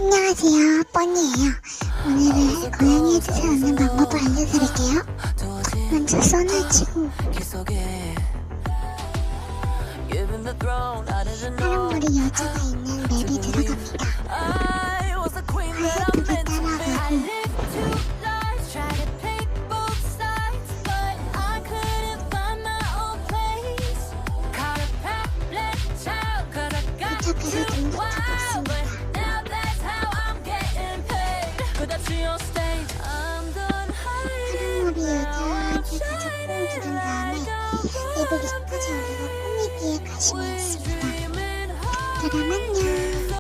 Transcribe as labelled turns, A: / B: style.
A: 안녕하세요, 뻔이에요. 오늘은 고양이한테 사는 방법을 알려드릴게요. 먼저 손을 치고 파란머리 여자가 있는 맵에 들어갑니다. 화살표를 따라가고 도착해서 등록하고 있습니다. 파란머리 여자한테 가족봉 들은 다음에 맵을 2까지 올리고 꾸미기에 가시면 있습니다. 그럼 안녕.